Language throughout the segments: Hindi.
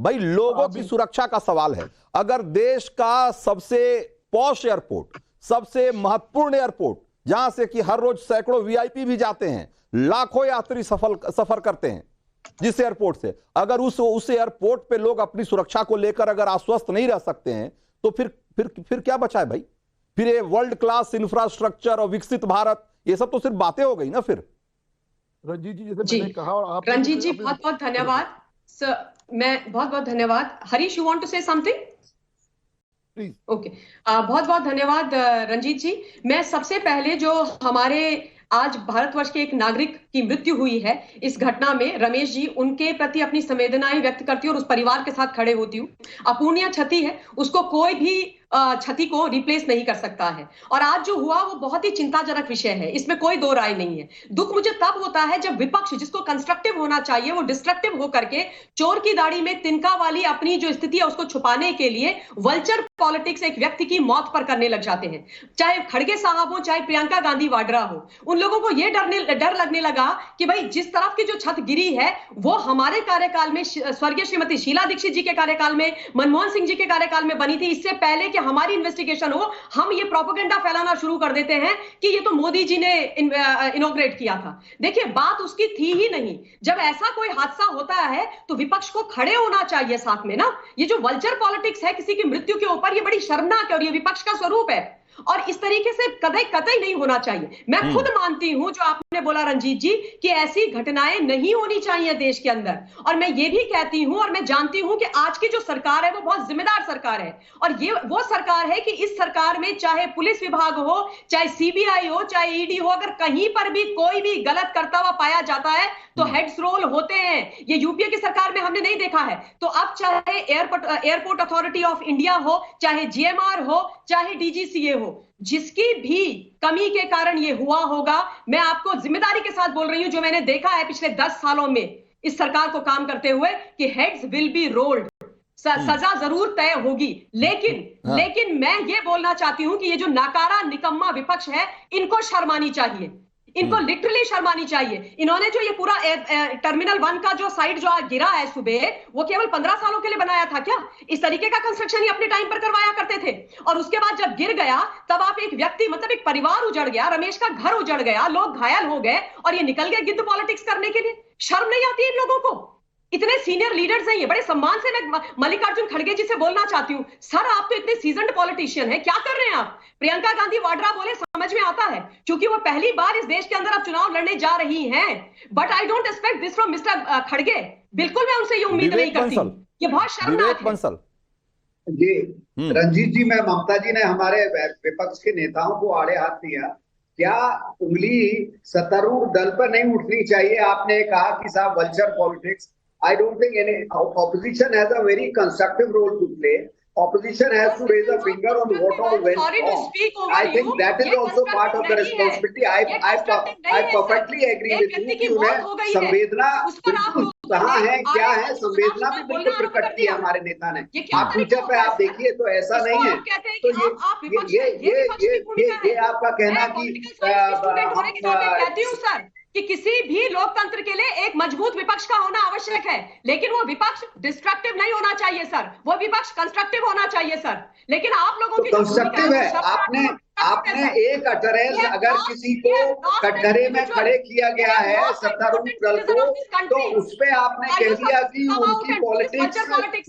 भाई लोगों की सुरक्षा का सवाल है। अगर देश का सबसे पॉश एयरपोर्ट, सबसे महत्वपूर्ण एयरपोर्ट, जहां से कि हर रोज सैकड़ों वीआईपी भी जाते हैं, लाखों यात्री सफर करते हैं जिस एयरपोर्ट से, अगर उस एयरपोर्ट पे लोग अपनी सुरक्षा को लेकर अगर आश्वस्त नहीं रह सकते हैं, तो फिर क्या बचा है भाई? फिर ये वर्ल्ड क्लास इंफ्रास्ट्रक्चर और विकसित भारत, ये सब तो सिर्फ बातें हो गई ना फिर। रंजीत जी, जैसे मैंने कहा, और आप रंजीत जी बहुत बहुत धन्यवाद सर, मैं बहुत बहुत धन्यवाद। Harish, you want to say something? Please. Okay, बहुत बहुत धन्यवाद रंजीत जी। मैं सबसे पहले जो हमारे आज भारतवर्ष के एक नागरिक की मृत्यु हुई है इस घटना में, रमेश जी, उनके प्रति अपनी संवेदनाएं व्यक्त करती हूँ और उस परिवार के साथ खड़े होती हूँ। अपूर्णीय क्षति है, उसको कोई भी क्षति को रिप्लेस नहीं कर सकता है। और आज जो हुआ वो बहुत ही चिंताजनक विषय है, इसमें कोई दो राय नहीं है। दुख मुझे तब होता है जब विपक्ष, जिसको कंस्ट्रक्टिव होना चाहिए, वो डिस्ट्रक्टिव होकर के चोर की दाढ़ी में तिनका वाली अपनी जो स्थिति है उसको छुपाने के लिए वल्चर पॉलिटिक्स एक व्यक्ति की मौत पर करने लग जाते हैं। चाहे खड़गे साहब हो, चाहे प्रियंका गांधी वाड्रा हो, उन लोगों को यह डर लगने लगा कि भाई जिस तरफ की जो छत गिरी है वो हमारे कार्यकाल में, स्वर्गीय श्रीमती शीला दीक्षित जी के कार्यकाल में, मनमोहन सिंह जी के कार्यकाल में बनी थी। इससे पहले कि हमारी इन्वेस्टिगेशन हो, हम ये प्रोपेगेंडा फैलाना शुरू कर देते हैं कि ये तो मोदी जी ने इनॉग्रेट किया था। देखिए, बात उसकी थी ही नहीं। जब ऐसा कोई हादसा होता है तो विपक्ष को खड़े होना चाहिए साथ में ना। ये जो वल्चर पॉलिटिक्स है किसी की मृत्यु के ऊपर, ये बड़ी शर्मनाक है और ये विपक्ष का स्वरूप है और इस तरीके से कतई नहीं होना चाहिए। मैं खुद मानती हूं जो आपने बोला रंजीत जी कि ऐसी घटनाएं नहीं होनी चाहिए देश के अंदर, और मैं ये भी कहती हूं और मैं जानती हूं कि आज की जो सरकार है वो बहुत जिम्मेदार सरकार है और ये वो सरकार है कि इस सरकार में चाहे पुलिस विभाग हो, चाहे सीबीआई हो, चाहे ईडी हो, अगर कहीं पर भी कोई भी गलत करता हुआ पाया जाता है तो हेड्स रोल होते हैं। ये यूपीए की सरकार में हमने नहीं देखा है। तो अब चाहे एयरपोर्ट अथॉरिटी ऑफ इंडिया हो, चाहे जीएमआर हो, चाहे डीजीसीए हो, जिसकी भी कमी के कारण ये हुआ होगा, मैं आपको जिम्मेदारी के साथ बोल रही हूं, जो मैंने देखा है पिछले 10 सालों में इस सरकार को काम करते हुए, कि हेड्स विल बी रोल्ड, सजा जरूर तय होगी। लेकिन मैं ये बोलना चाहती हूं कि ये जो नाकारा निकम्मा विपक्ष है, इनको शर्मानी चाहिए, इनको लिटरली शर्मानी चाहिए। इन्होंने जो ये पूरा टर्मिनल 1 का जो साइड जो गिरा है सुबह, वो केवल 15 सालों के लिए बनाया था क्या? इस तरीके का कंस्ट्रक्शन ही अपने टाइम पर करवाया करते थे। और उसके बाद जब गिर गया तब आप एक व्यक्ति, मतलब एक परिवार उजड़ गया, रमेश का घर उजड़ गया, लोग घायल हो गए और ये निकल गए गिद्ध पॉलिटिक्स करने के लिए। शर्म नहीं आती इन लोगों को? इतने सीनियर लीडर्स हैं ये, बड़े सम्मान से मैं मल्लिकार्जुन खड़गे जी से बोलना चाहती हूं, सर आप तो इतने सीजन्ड पॉलिटिशियन हैं, क्या कर रहे हैं आप? प्रियंका गांधी वाड्रा बोले, समझ में आता है क्योंकि वो पहली बार इस देश के अंदर अब चुनाव लड़ने जा रही हैं, but I don't expect this from mister खड़गे। बिल्कुल मैं उनसे ये उम्मीद नहीं करती। ये बहुत शर्मनाक है। जी रंजीत जी, मैं ममता जी ने हमारे विपक्ष के नेताओं को आड़े हाथ दिया, क्या उंगली सत्तारूढ़ दल पर नहीं उठनी चाहिए? आपने कहा कि साहब vulture politics, I don't think any opposition has a very constructive role to play. Opposition has to raise a finger on what all went wrong. I think that is also part of the responsibility. I perfectly agree with you कि उन्हें संवेदना बिल्कुल कहाँ है, क्या है, संवेदना भी बिल्कुल प्रकट की है हमारे नेता ने। आप ट्विटर पे आप देखिए तो ऐसा नहीं है। तो ये आपका कहना कि किसी भी लोकतंत्र के लिए एक मजबूत विपक्ष का होना आवश्यक है, लेकिन वो विपक्ष डिस्ट्रक्टिव नहीं होना चाहिए सर, वो विपक्ष कंस्ट्रक्टिव होना चाहिए सर। लेकिन आप लोगों की कंस्ट्रक्टिव है। आपने एक अटरेंस अगर किसी को कटघरे में खड़े किया गया है सत्तारूढ़ दल को, तो उस पे आपने कह दिया कि उनकी पॉलिटिक्स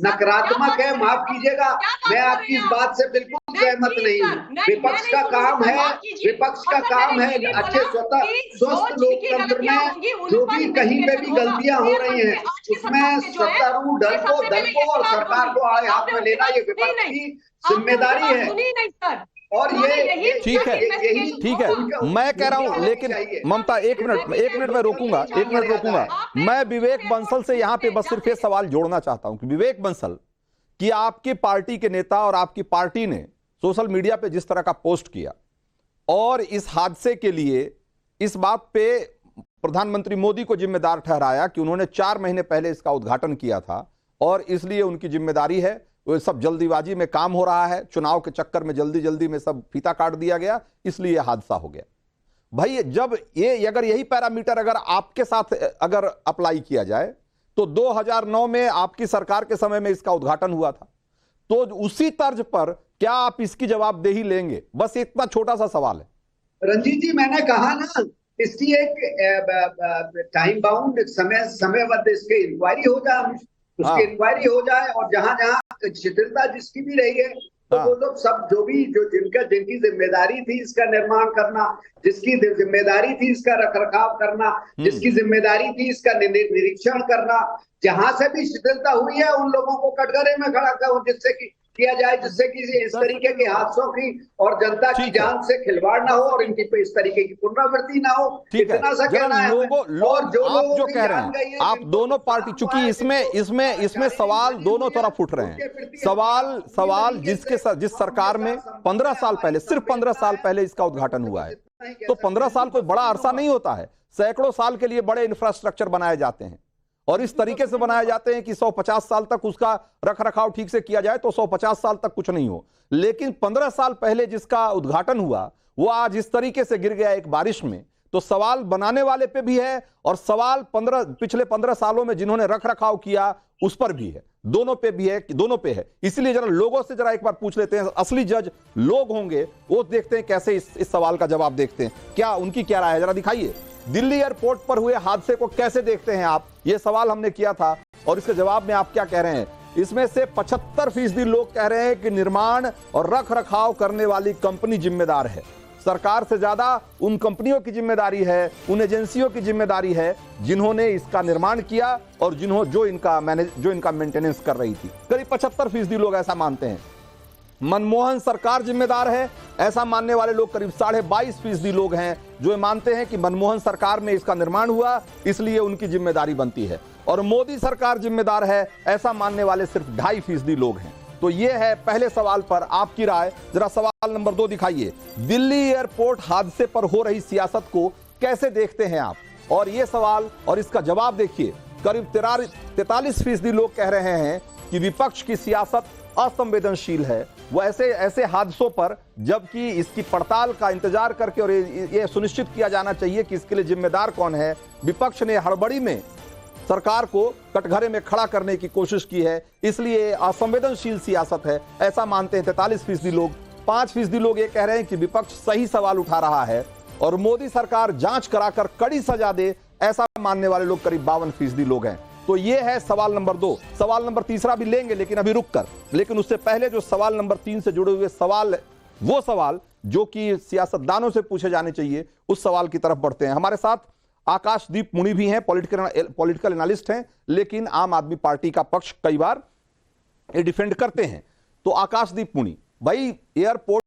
नकारात्मक है। माफ कीजिएगा, मैं आपकी इस बात से बिल्कुल सहमत नहीं हूँ। विपक्ष का काम है अच्छे स्वस्थ लोकतंत्र में जो भी कहीं पे भी गलतियां हो रही हैं उसमें सत्तारूढ़ दल को और सरकार को आड़े हाथ में लेना ये विपक्ष की जिम्मेदारी है। और ये ठीक है, मैं कह रहा हूं, लेकिन ममता एक मिनट में रोकूंगा। मैं विवेक बंसल से यहां पे बस सिर्फ ये सवाल जोड़ना चाहता हूं कि विवेक बंसल, कि आपकी पार्टी के नेता और आपकी पार्टी ने सोशल मीडिया पे जिस तरह का पोस्ट किया और इस हादसे के लिए इस बात पे प्रधानमंत्री मोदी को जिम्मेदार ठहराया कि उन्होंने 4 महीने पहले इसका उद्घाटन किया था और इसलिए उनकी जिम्मेदारी है, वो सब जल्दीबाजी में काम हो रहा है, चुनाव के चक्कर में जल्दी में सब फीता काट दिया गया, इसलिए हादसा हो गया। भाई जब ये अगर यही पैरामीटर अगर आपके साथ अगर अप्लाई किया जाए तो 2009 में आपकी सरकार के समय में इसका उद्घाटन हुआ था। तो उसी तर्ज पर क्या आप इसकी जवाबदेही लेंगे? बस इतना छोटा सा सवाल है। रंजीत जी, मैंने कहा ना, इसकी एक टाइम बाउंड समयबद्ध इसकी इंक्वायरी हो जाए, उसकी इंक्वायरी हो जाए, और जहां जहां शिथिलता जिसकी भी रही है तो वो लोग सब जिनकी जिम्मेदारी थी इसका निर्माण करना, जिसकी जिम्मेदारी थी इसका रखरखाव करना, जिसकी जिम्मेदारी थी इसका निरीक्षण करना, जहां से भी शिथिलता हुई है उन लोगों को कटघरे में खड़ा कर जिससे कि किया जाए, जिससे कि इस तरीके के हादसों की और जनता की जान से खिलवाड़ ना हो और इनकी इस तरीके की पुनरावृत्ति ना हो। इतना सा कहना है। और आप जो कह रहे हैं, आप दोनों पार्टी, चूंकि इसमें सवाल दोनों तरफ उठ रहे हैं। सवाल जिस सरकार में 15 साल पहले, सिर्फ 15 साल पहले इसका उद्घाटन हुआ है, तो 15 साल कोई बड़ा अरसा नहीं होता है। सैकड़ों साल के लिए बड़े इंफ्रास्ट्रक्चर बनाए जाते हैं और इस तरीके से बनाए जाते हैं कि 150 साल तक उसका रखरखाव ठीक से किया जाए तो 150 साल तक कुछ नहीं हो। लेकिन 15 साल पहले जिसका उद्घाटन हुआ वो आज इस तरीके से गिर गया एक बारिश में, तो सवाल बनाने वाले पे भी है और सवाल पिछले 15 सालों में जिन्होंने रखरखाव किया उस पर भी है, दोनों पे भी है, दोनों पे है। इसलिए जरा लोगों से जरा एक बार पूछ लेते हैं, असली जज लोग होंगे, वो देखते हैं कैसे इस सवाल का जवाब देखते हैं, क्या उनकी क्या राय है, जरा दिखाइए। दिल्ली एयरपोर्ट पर हुए हादसे को कैसे देखते हैं आप, ये सवाल हमने किया था और इसके जवाब में आप क्या कह रहे हैं? इसमें से 75% लोग कह रहे हैं कि निर्माण और रखरखाव करने वाली कंपनी जिम्मेदार है। सरकार से ज्यादा उन कंपनियों की जिम्मेदारी है, उन एजेंसियों की जिम्मेदारी है जिन्होंने इसका निर्माण किया और जो इनका मेंटेनेंस कर रही थी। करीब 75% लोग ऐसा मानते हैं। मनमोहन सरकार जिम्मेदार है, ऐसा मानने वाले लोग करीब 22.5% लोग हैं जो मानते हैं कि मनमोहन सरकार में इसका निर्माण हुआ इसलिए उनकी जिम्मेदारी बनती है। और मोदी सरकार जिम्मेदार है, ऐसा मानने वाले सिर्फ 2.5% लोग हैं। तो ये है पहले सवाल पर आपकी राय। जरा सवाल नंबर 2 दिखाइए। दिल्ली एयरपोर्ट हादसे पर हो रही सियासत को कैसे देखते हैं आप? और ये सवाल और इसका जवाब देखिए। करीब 43% लोग कह रहे हैं कि विपक्ष की सियासत असंवेदनशील है, वो ऐसे हादसों पर, जबकि इसकी पड़ताल का इंतजार करके और ये सुनिश्चित किया जाना चाहिए कि इसके लिए जिम्मेदार कौन है। विपक्ष ने हड़बड़ी में सरकार को कटघरे में खड़ा करने की कोशिश की है, इसलिए असंवेदनशील सियासत है, ऐसा मानते हैं 43% लोग। 5% लोग ये कह रहे हैं कि विपक्ष सही सवाल उठा रहा है और मोदी सरकार जांच कराकर कड़ी सजा दे, ऐसा मानने वाले लोग करीब 52% लोग हैं। तो ये है सवाल नंबर 2। सवाल नंबर 3 भी लेंगे लेकिन अभी रुक कर, लेकिन उससे पहले जो सवाल नंबर 3 से जुड़े हुए सवाल, वो सवाल जो कि सियासतदानों से पूछे जाने चाहिए, उस सवाल की तरफ बढ़ते हैं। हमारे साथ आकाशदीप मुनि भी हैं, पॉलिटिकल एनालिस्ट हैं, लेकिन आम आदमी पार्टी का पक्ष कई बार ये डिफेंड करते हैं। तो आकाशदीप मुनि भाई, एयरपोर्ट